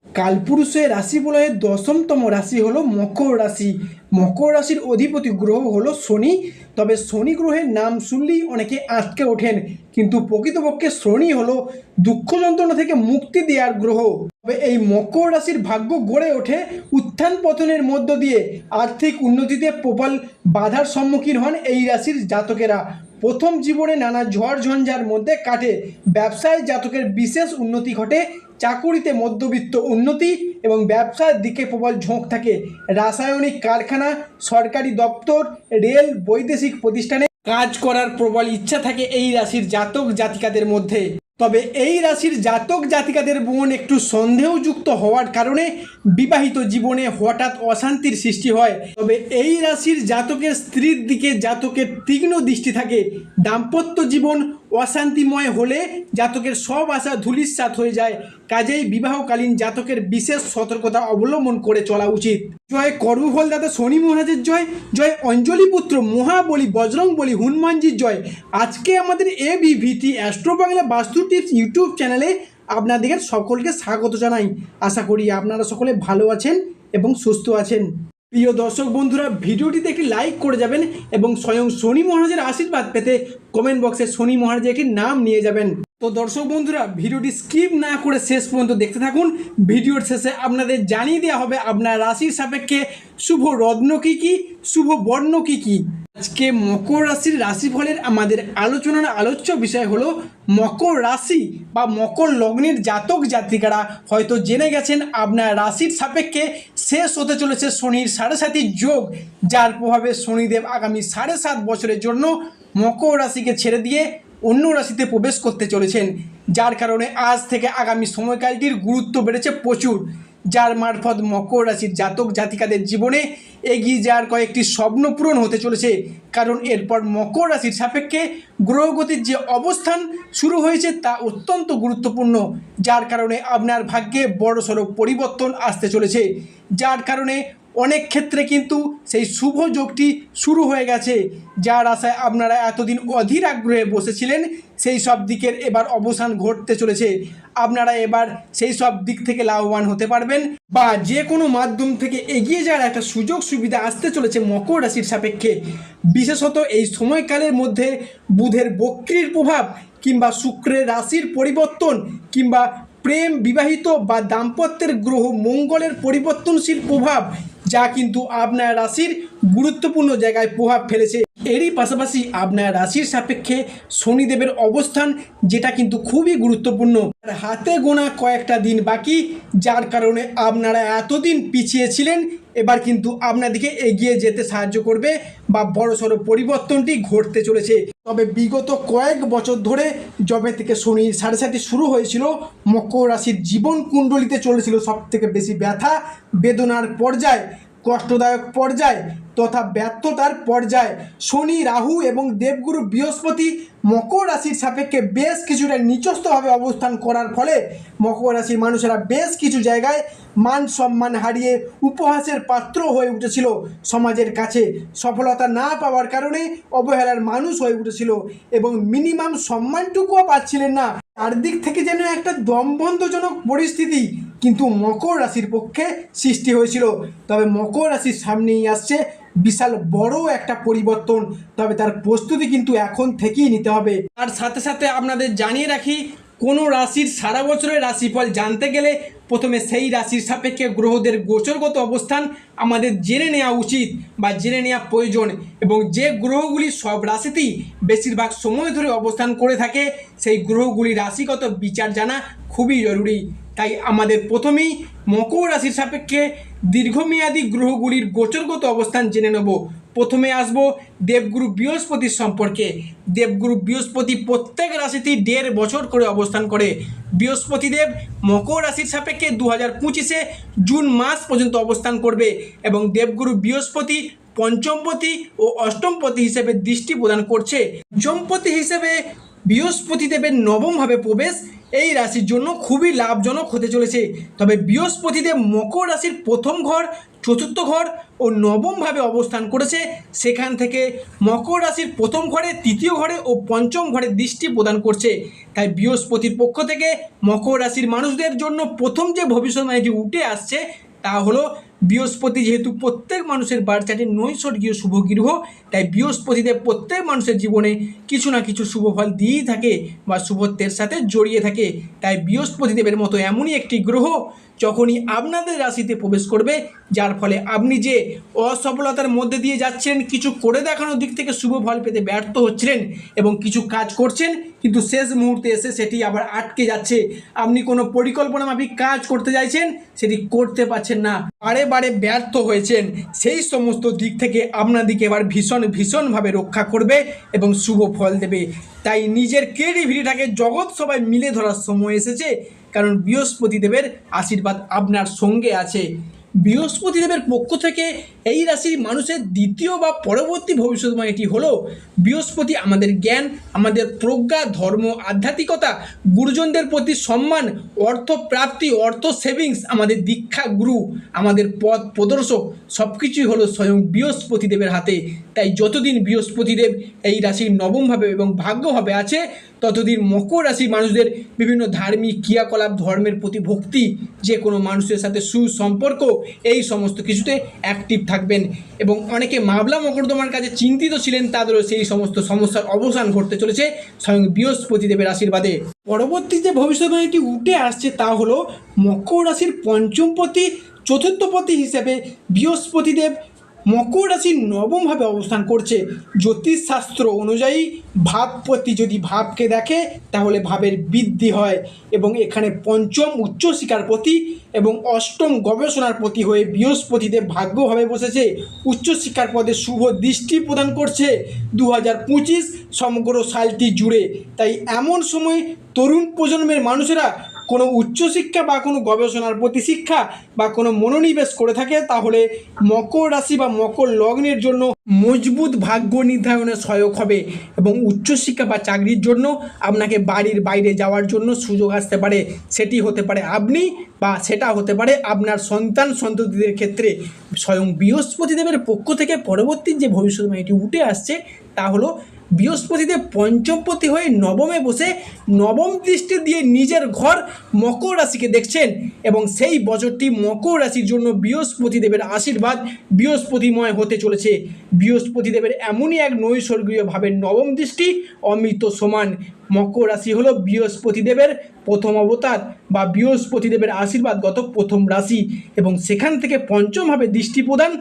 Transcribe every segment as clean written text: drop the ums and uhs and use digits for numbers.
কালপুরুষের রাশি বলয়ের দশমতম রাশি হলো মকর রাশি। মকর রাশির অধিপতি গ্রহ হলো শনি। তবে শনি গ্রহের নাম শুনলেই অনেকে আটকে ওঠেন, কিন্তু প্রকৃতপক্ষে শনি হলো দুঃখ যন্ত্রণা থেকে মুক্তি দেওয়ার গ্রহ। তবে এই মকর রাশির ভাগ্য গড়ে ওঠে উত্থান পতনের মধ্য দিয়ে। আর্থিক উন্নতিতে প্রবল বাধার সম্মুখীন হন এই রাশির জাতকেরা। প্রথম জীবনে নানা ঝড় ঝঞ্ঝার মধ্যে কাটে। ব্যবসায় জাতকের বিশেষ উন্নতি ঘটে। চাকুরিতে মধ্যবিত্ত উন্নতি এবং ব্যবসার দিকে প্রবল ঝোঁক থাকে। রাসায়নিক কারখানা, সরকারি দপ্তর, রেল, বৈদেশিক প্রতিষ্ঠানে কাজ করার প্রবল ইচ্ছা থাকে এই রাশির জাতক জাতিকাদের মধ্যে। তবে এই রাশির জাতক জাতিকাদের মন একটু সন্দেহযুক্ত হওয়ার কারণে বিবাহিত জীবনে হঠাৎ অশান্তির সৃষ্টি হয়। তবে এই রাশির জাতকের স্ত্রীর দিকে জাতকের তীক্ষ্ণ দৃষ্টি থাকে। দাম্পত্য জীবন অশান্তিময় হলে জাতকের সব আশা ধূলিসাৎ হয়ে যায়। কাজেই বিবাহকালীন জাতকের বিশেষ সতর্কতা অবলম্বন করে চলা উচিত। জয় কর্মফলদাতা শনি মহারাজের জয়। জয় অঞ্জলি পুত্র মহাবলী বজরং বলী হনুমানজির জয়। আজকে আমাদের এবিভিটি অ্যাস্ট্রো বাংলা বাস্তু টিপস ইউটিউব চ্যানেলে আপনাদের সকলকে স্বাগত জানাই। আশা করি আপনারা সকলে ভালো আছেন এবং সুস্থ আছেন। প্রিয় দর্শক বন্ধুরা, ভিডিওটিতে একটি লাইক করে যাবেন এবং স্বয়ং শনি মহারাজের আশীর্বাদ পেতে কমেন্ট বক্সে শনি মহারাজের একটি নাম নিয়ে যাবেন। তো দর্শক বন্ধুরা, ভিডিওটি স্কিপ না করে শেষ পর্যন্ত দেখতে থাকুন। ভিডিওর শেষে আপনাদের জানিয়ে দেওয়া হবে আপনার রাশির সাপেক্ষে শুভ রত্ন কী কী, শুভ বর্ণ কী কী। আজকে মকর রাশির রাশিফলের আমাদের আলোচনার আলোচ্য বিষয় হলো মকর রাশি বা মকর লগ্নের জাতক জাতিকারা হয়তো জেনে গেছেন আপনার রাশির সাপেক্ষে শেষ হতে চলেছে শনির 7.5 যোগ, যার প্রভাবে শনিদেব আগামী 7.5 বছরের জন্য মকর রাশিকে ছেড়ে দিয়ে অন্য রাশিতে প্রবেশ করতে চলেছেন। যার কারণে আজ থেকে আগামী সময়কালটির গুরুত্ব বেড়েছে প্রচুর, যার মারফত মকর রাশির জাতক জাতিকাদের জীবনে এগিয়ে যাওয়ার কয়েকটি স্বপ্ন পূরণ হতে চলেছে। কারণ এরপর মকর রাশির সাপেক্ষে গ্রহগতির যে অবস্থান শুরু হয়েছে তা অত্যন্ত গুরুত্বপূর্ণ, যার কারণে আপনার ভাগ্যে বড়সড় পরিবর্তন আসতে চলেছে। যার কারণে অনেক ক্ষেত্রে কিন্তু সেই শুভ যোগটি শুরু হয়ে গেছে। যার আশায় আপনারা এতদিন অধীর আগ্রহে বসেছিলেন, সেই সব দিকের এবার অবসান ঘটতে চলেছে। আপনারা এবার সেই সব দিক থেকে লাভবান হতে পারবেন বা যে কোনো মাধ্যম থেকে এগিয়ে যাওয়ার একটা সুযোগ সুবিধা আসতে চলেছে মকর রাশির সাপেক্ষে। বিশেষত এই সময়কালের মধ্যে বুধের বক্রির প্রভাব কিংবা শুক্রের রাশির পরিবর্তন কিংবা প্রেম, বিবাহিত বা দাম্পত্যের গ্রহ মঙ্গলের পরিবর্তনশীল প্রভাব, যা কিন্তু আপনার রাশির গুরুত্বপূর্ণ জায়গায় প্রভাব ফেলেছে। এরই পাশাপাশি আপনার রাশির সাপেক্ষে শনিদেবের অবস্থান, যেটা কিন্তু খুবই গুরুত্বপূর্ণ। হাতে গোনা কয়েকটা দিন বাকি, যার কারণে আপনারা এতদিন পিছিয়ে ছিলেন, এবার কিন্তু আপনাদেরকে এগিয়ে যেতে সাহায্য করবে বা বড়সড় পরিবর্তনটি ঘটতে চলেছে। তবে বিগত কয়েক বছর ধরে যবে থেকে শনি 7.5 শুরু হয়েছিল, মকর রাশির জীবন কুণ্ডলিতে চলেছিল সবথেকে বেশি ব্যথা বেদনার পর্যায়, কষ্টদায়ক পর্যায় তথা ব্যর্থতার পর্যায়। শনি, রাহু এবং দেবগুরু বৃহস্পতি মকর রাশির সাপেক্ষে বেশ কিছুটা নিচস্থভাবে অবস্থান করার ফলে মকর রাশির মানুষেরা বেশ কিছু জায়গায় মান সম্মান হারিয়ে উপহাসের পাত্র হয়ে উঠেছিল। সমাজের কাছে সফলতা না পাওয়ার কারণে অবহেলার মানুষ হয়ে উঠেছিল এবং মিনিমাম সম্মানটুকুও পাচ্ছিলেন না। চারদিক থেকে যেন একটা দমবন্ধজনক পরিস্থিতি কিন্তু মকর রাশির পক্ষে সৃষ্টি হয়েছিল। তবে মকর রাশির সামনেই আসছে বিশাল বড় একটা পরিবর্তন, তবে তার প্রস্তুতি কিন্তু এখন থেকেই নিতে হবে। আর সাথে সাথে আপনাদের জানিয়ে রাখি, কোনো রাশির সারা বছরের রাশিফল জানতে গেলে প্রথমে সেই রাশির সাপেক্ষে গ্রহদের গোচরগত অবস্থান আমাদের জেনে নেওয়া উচিত বা জেনে নেওয়া প্রয়োজন। এবং যে গ্রহগুলি সব রাশিতেই বেশিরভাগ সময় ধরে অবস্থান করে থাকে, সেই গ্রহগুলির রাশিগত বিচার জানা খুবই জরুরি। তাই আমাদের প্রথমেই মকর রাশির সাপেক্ষে দীর্ঘমেয়াদী গ্রহগুলির গোচরগত অবস্থান জেনে নেব। প্রথমে আসব দেবগুরু বৃহস্পতির সম্পর্কে। দেবগুরু বৃহস্পতি প্রত্যেক রাশিতেই 1.5 বছর করে অবস্থান করে। বৃহস্পতিদেব মকর রাশির সাপেক্ষে 2025 জুন মাস পর্যন্ত অবস্থান করবে এবং দেবগুরু বৃহস্পতি পঞ্চমপতি ও অষ্টমপতি হিসেবে দৃষ্টি প্রদান করছে। পঞ্চমপতি হিসেবে বৃহস্পতি দেবের নবমভাবে প্রবেশ এই রাশির জন্য খুবই লাভজনক হতে চলেছে। তবে বৃহস্পতি দেব মকর রাশির প্রথম ঘর, চতুর্থ ঘর ও নবমভাবে অবস্থান করেছে। সেখান থেকে মকর রাশির প্রথম ঘরে, তৃতীয় ঘরে ও পঞ্চম ঘরে দৃষ্টি প্রদান করছে। তাই বৃহস্পতির পক্ষ থেকে মকর রাশির মানুষদের জন্য প্রথম যে ভবিষ্যৎবাণীটি উঠে আসছে তা হলো, বৃহস্পতি যেহেতু প্রত্যেক মানুষের বার্চার্টে নৈসর্গীয় শুভ গ্রহ, তাই বৃহস্পতিদেব প্রত্যেক মানুষের জীবনে কিছু না কিছু শুভ ফল দিয়েই থাকে বা শুভত্বের সাথে জড়িয়ে থাকে। তাই বৃহস্পতিদেবের মতো এমনই একটি গ্রহ যখনই আপনাদের রাশিতে প্রবেশ করবে, যার ফলে আপনি যে অসফলতার মধ্যে দিয়ে যাচ্ছেন, কিছু করে দেখানোর দিক থেকে শুভ ফল পেতে ব্যর্থ হচ্ছিলেন এবং কিছু কাজ করছেন কিন্তু শেষ মুহূর্তে এসে সেটি আবার আটকে যাচ্ছে, আপনি কোনো পরিকল্পনা মাফিক কাজ করতে চাইছেন সেটি করতে পারছেন না, বারে বারে ব্যর্থ হয়েছেন, সেই সমস্ত দিক থেকে আপনাদিকে এবার ভীষণভাবে রক্ষা করবে এবং শুভ ফল দেবে। তাই নিজের ক্রিয়েটিভিটিটাকে জগৎ সবাই মিলে ধরার সময় এসেছে, কারণ বৃহস্পতি দেবের আশীর্বাদ আপনার সঙ্গে আছে। বৃহস্পতি দেবের পক্ষ থেকে এই রাশির মানুষের দ্বিতীয় বা পরবর্তী ভবিষ্যৎবাণীটি হলো, বৃহস্পতি আমাদের জ্ঞান, আমাদের প্রজ্ঞা, ধর্ম, আধ্যাত্মিকতা, গুরুজনদের প্রতি সম্মান, অর্থ প্রাপ্তি, অর্থ সেভিংস, আমাদের দীক্ষা গুরু, আমাদের পথ প্রদর্শক সব কিছুই হলো স্বয়ং বৃহস্পতি দেবের হাতে। তাই যতদিন বৃহস্পতি দেব এই রাশির নবমভাবে এবং ভাগ্যভাবে আছে, ততদিন মকর রাশির মানুষদের বিভিন্ন ধার্মিক ক্রিয়াকলাপ, ধর্মের প্রতি ভক্তি, যে কোনো মানুষের সাথে সুসম্পর্ক, এই সমস্ত কিছুতে অ্যাক্টিভ থাকবেন। এবং অনেকে মামলা মকদ্দমার কাছে চিন্তিত ছিলেন, তাদেরও সেই সমস্ত সমস্যার অবসান ঘটতে চলেছে স্বয়ং বৃহস্পতি দেবের আশীর্বাদে। পরবর্তী যে ভবিষ্যৎবাণীটি উঠে আসছে তা হলো, মকর রাশির পঞ্চমপতি, চতুর্থপতি হিসেবে বৃহস্পতি দেব মকর রাশির নবমভাবে অবস্থান করছে। জ্যোতিষশাস্ত্র অনুযায়ী ভাবপতি যদি ভাবকে দেখে তাহলে ভাবের বৃদ্ধি হয়, এবং এখানে পঞ্চম উচ্চশিক্ষার প্রতি এবং অষ্টম গবেষণার প্রতি হয়ে বৃহস্পতিদেব ভাগ্যভাবে বসেছে। উচ্চশিক্ষার পদে শুভ দৃষ্টি প্রদান করছে 2025 সমগ্র সালটি জুড়ে। তাই এমন সময় তরুণ প্রজন্মের মানুষেরা কোনো উচ্চশিক্ষা বা কোনো গবেষণার প্রতি শিক্ষা বা কোনো মনোনিবেশ করে থাকে, তাহলে মকর রাশি বা মকর লগ্নের জন্য মজবুত ভাগ্য নির্ধারণে সহায়ক হবে। এবং উচ্চশিক্ষা বা চাকরির জন্য আপনাকে বাড়ির বাইরে যাওয়ার জন্য সুযোগ আসতে পারে, সেটি হতে পারে আপনি বা সেটা হতে পারে আপনার সন্তান সন্ততিদের ক্ষেত্রে। স্বয়ং বৃহস্পতি দেবের পক্ষ থেকে পরবর্তী যে ভবিষ্যৎবাণীটি উঠে আসছে তা হলো, বৃহস্পতিদেব পঞ্চমপতি হয়ে নবমে বসে নবম দৃষ্টি দিয়ে নিজের ঘর মকর রাশিকে দেখছেন, এবং সেই বছরটি মকর রাশির জন্য বৃহস্পতিদেবের আশীর্বাদ বৃহস্পতিময় হতে চলেছে। বৃহস্পতিদেবের এমনই এক নৈসর্গীয় ভাবের নবম দৃষ্টি অমৃত সমান। মকর রাশি হলো বৃহস্পতিদেবের প্রথম অবতার বা বৃহস্পতিদেবের আশীর্বাদগত প্রথম রাশি, এবং সেখান থেকে পঞ্চমভাবে দৃষ্টি প্রদান,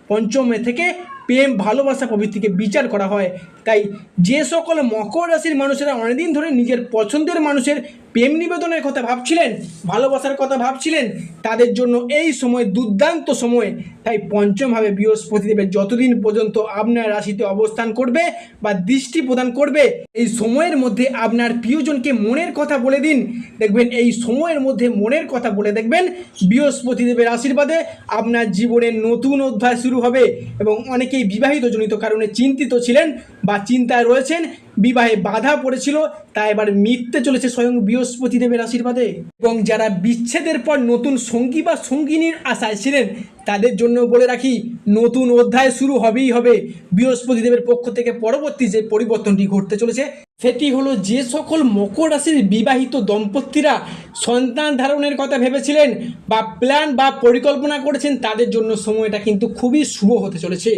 পঞ্চমে থেকে প্রেম, ভালোবাসা প্রভৃতিকে বিচার করা হয়। তাই যে সকল মকর রাশির মানুষেরা অনেকদিন ধরে নিজের পছন্দের মানুষের প্রেম নিবেদনের কথা ভাবছিলেন, ভালোবাসার কথা ভাবছিলেন, তাদের জন্য এই সময় দুর্দান্ত সময়। তাই পঞ্চমভাবে বৃহস্পতিদেবের যতদিন পর্যন্ত আপনার রাশিতে অবস্থান করবে বা দৃষ্টি প্রদান করবে, এই সময়ের মধ্যে আপনার প্রিয়জনকে মনের কথা বলে দিন। দেখবেন এই সময়ের মধ্যে মনের কথা বলে দেখবেন, বৃহস্পতিদেবের আশীর্বাদে আপনার জীবনের নতুন অধ্যায় শুরু হবে। এবং অনেকেই বিবাহিতজনিত কারণে চিন্তিত ছিলেন বা চিন্তায় রয়েছেন, বিবাহে বাধা পড়েছিল, তা এবার মিটতে চলেছে স্বয়ং বৃহস্পতিদেবের আশীর্বাদে। এবং যারা বিচ্ছেদের পর নতুন সঙ্গী বা সঙ্গিনীর আশায় ছিলেন, তাদের জন্য বলে রাখি, নতুন অধ্যায় শুরু হবেই হবে। বৃহস্পতিদেবের পক্ষ থেকে পরবর্তী যে পরিবর্তনটি ঘটতে চলেছে সেটি হলো, যে সকল মকর রাশির বিবাহিত দম্পতিরা সন্তান ধারণের কথা ভেবেছিলেন বা প্ল্যান বা পরিকল্পনা করেছেন, তাদের জন্য সময়টা কিন্তু খুবই শুভ হতে চলেছে।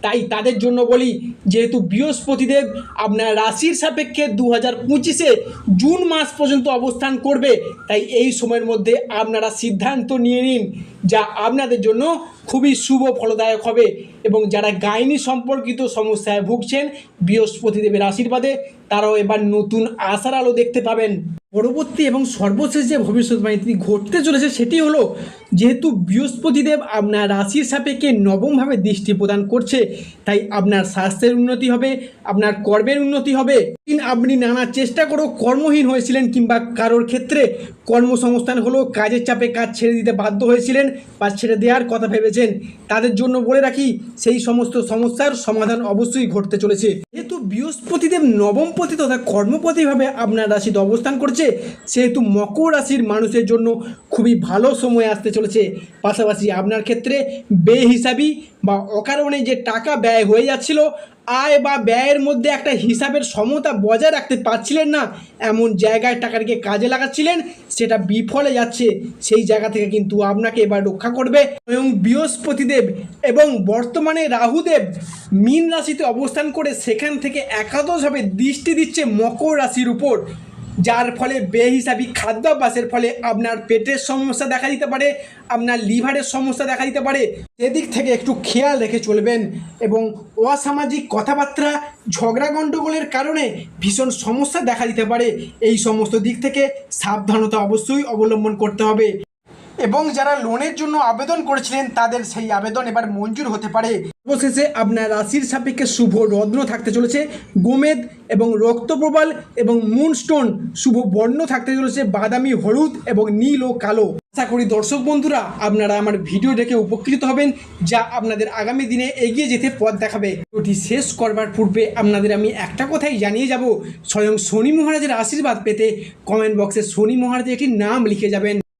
তাই তাদের জন্য বলি, যেহেতু বৃহস্পতিদেব আপনার রাশির সাপেক্ষে 2025 জুন মাস পর্যন্ত অবস্থান করবে, তাই এই সময়ের মধ্যে আপনারা সিদ্ধান্ত নিয়ে নিন যা আপনাদের জন্য খুবই শুভ ফলদায়ক হবে। এবং যারা গাইনি সম্পর্কিত সমস্যায় ভুগছেন, বৃহস্পতিদেবের আশীর্বাদে তারাও এবার নতুন আশার আলো দেখতে পাবেন। পরবর্তী এবং সর্বশেষ যে ভবিষ্যৎবাণীটি ঘটতে চলেছে সেটি হলো, যেহেতু বৃহস্পতিদেব আপনার রাশির সাপেক্ষে নবমভাবে দৃষ্টি প্রদান করছে, তাই আপনার স্বাস্থ্যের উন্নতি হবে, আপনার কর্মের উন্নতি হবে। আপনি নানা চেষ্টা করেও কর্মহীন হয়েছিলেন কিংবা কারোর ক্ষেত্রে কর্মসংস্থান হলো, কাজের চাপে কাজ ছেড়ে দিতে বাধ্য হয়েছিলেন বা ছেড়ে দেওয়ার কথা ভেবেছেন, তাদের জন্য বলে রাখি সেই সমস্ত সমস্যার সমাধান অবশ্যই ঘটতে চলেছে। যেহেতু বৃহস্পতিদেব নবমপতি তথা কর্মপতিভাবে আপনার রাশিতে অবস্থান করছে, সেহেতু মকর রাশির মানুষের জন্য খুবই ভালো সময় আসতে চলেছে। পাশাপাশি আপনার ক্ষেত্রে বেহিসাবি বা অকারণে যে টাকা ব্যয় হয়ে যাচ্ছিল, আয় বা ব্যয়ের মধ্যে একটা হিসাবের সমতা বজায় রাখতে পারছিলেন না, এমন জায়গায় টাকাটিকে কাজে লাগাচ্ছিলেন, সেটা বিফলে যাচ্ছে। সেই জায়গা থেকে কিন্তু আপনাকে এবার রক্ষা করবে এবং বৃহস্পতিদেব এবং বর্তমানে রাহুদেব মীন রাশিতে অবস্থান করে সেখান থেকে একাদশভাবে দৃষ্টি দিচ্ছে মকর রাশির উপর, যার ফলে বেহিসাবি খাদ্যাভ্যাসের ফলে আপনার পেটের সমস্যা দেখা দিতে পারে, আপনার লিভারের সমস্যা দেখা দিতে পারে। সেদিক থেকে একটু খেয়াল রেখে চলবেন এবং অসামাজিক কথাবার্তা, ঝগড়া গণ্ডগোলের কারণে ভীষণ সমস্যা দেখা দিতে পারে। এই সমস্ত দিক থেকে সাবধানতা অবশ্যই অবলম্বন করতে হবে এবং যারা লোনের জন্য আবেদন করেছিলেন তাদের সেই আবেদন এবার মঞ্জুর হতে পারে। অবশেষে আপনার রাশির সাপেক্ষে শুভ রত্ন থাকতে চলেছে গোমেদ এবং রক্তপ্রবাল এবং মুনস্টোন, শুভ বর্ণ থাকতে চলেছে বাদামি, হলুদ এবং নীল ও কালো। আশা করি দর্শক বন্ধুরা আপনারা আমার ভিডিও দেখে উপকৃত হবেন, যা আপনাদের আগামী দিনে এগিয়ে যেতে পথ দেখাবে। ভিডিওটি শেষ করবার পূর্বে আপনাদের আমি একটা কথাই জানিয়ে যাব, স্বয়ং শনি মহারাজের আশীর্বাদ পেতে কমেন্ট বক্সে শনি মহারাজের একটি নাম লিখে যাবেন।